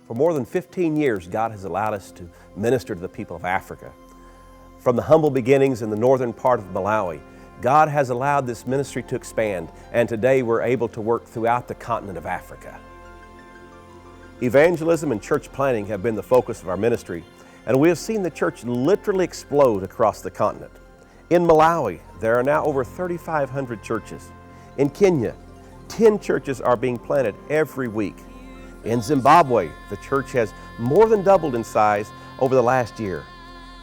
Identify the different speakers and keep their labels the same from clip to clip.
Speaker 1: For more than 15 years, God has allowed us to minister to the people of Africa. From the humble beginnings in the northern part of Malawi, God has allowed this ministry to expand, and today we're able to work throughout the continent of Africa. Evangelism and church planting have been the focus of our ministry, and we have seen the church literally explode across the continent. In Malawi, there are now over 3,500 churches. In Kenya, 10 churches are being planted every week. In Zimbabwe, the church has more than doubled in size over the last year.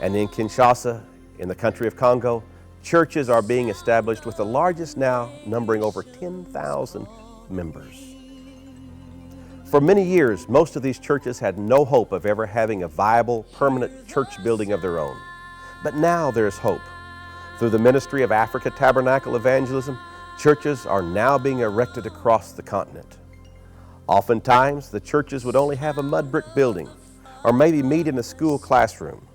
Speaker 1: And in Kinshasa, in the country of Congo, churches are being established with the largest now numbering over 10,000 members. For many years, most of these churches had no hope of ever having a viable, permanent church building of their own. But now there's hope. Through the ministry of Africa Tabernacle Evangelism, churches are now being erected across the continent. Oftentimes, the churches would only have a mud brick building or maybe meet in a school classroom.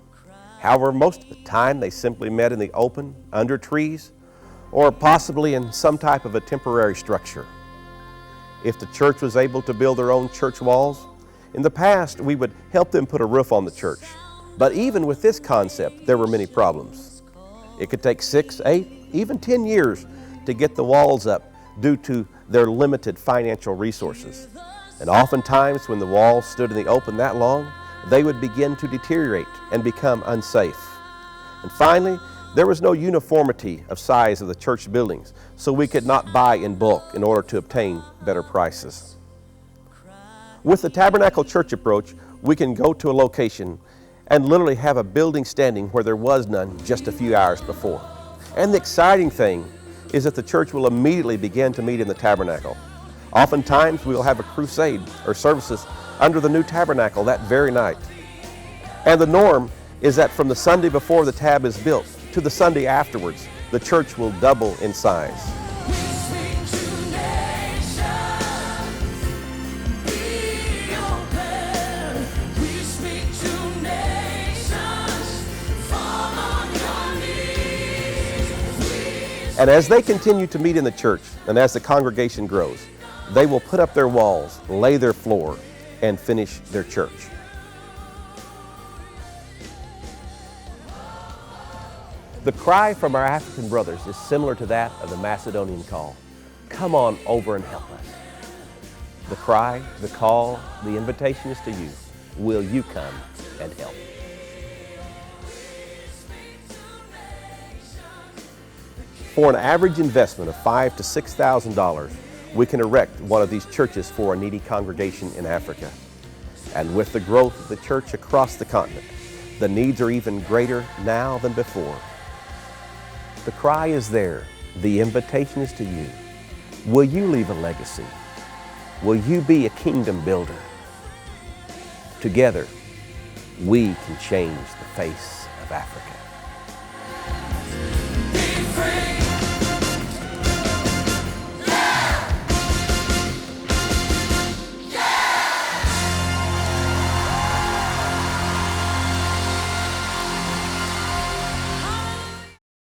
Speaker 1: However, most of the time they simply met in the open, under trees, or possibly in some type of a temporary structure. If the church was able to build their own church walls, in the past we would help them put a roof on the church. But even with this concept, there were many problems. It could take 6, 8, even 10 years to get the walls up due to their limited financial resources. And oftentimes when the walls stood in the open that long, they would begin to deteriorate and become unsafe. And finally, there was no uniformity of size of the church buildings, so we could not buy in bulk in order to obtain better prices. With the Tabernacle Church approach, we can go to a location and literally have a building standing where there was none just a few hours before. And the exciting thing is that the church will immediately begin to meet in the tabernacle. Oftentimes we will have a crusade or services under the new tabernacle that very night. And the norm is that from the Sunday before the tab is built to the Sunday afterwards, the church will double in size. And as they continue to meet in the church, and as the congregation grows, they will put up their walls, lay their floor, and finish their church. The cry from our African brothers is similar to that of the Macedonian call. Come on over and help us. The cry, the call, the invitation is to you. Will you come and help? For an average investment of $5,000 to $6,000, we can erect one of these churches for a needy congregation in Africa. And with the growth of the church across the continent, the needs are even greater now than before. The cry is there. The invitation is to you. Will you leave a legacy? Will you be a kingdom builder? Together, we can change the face of Africa.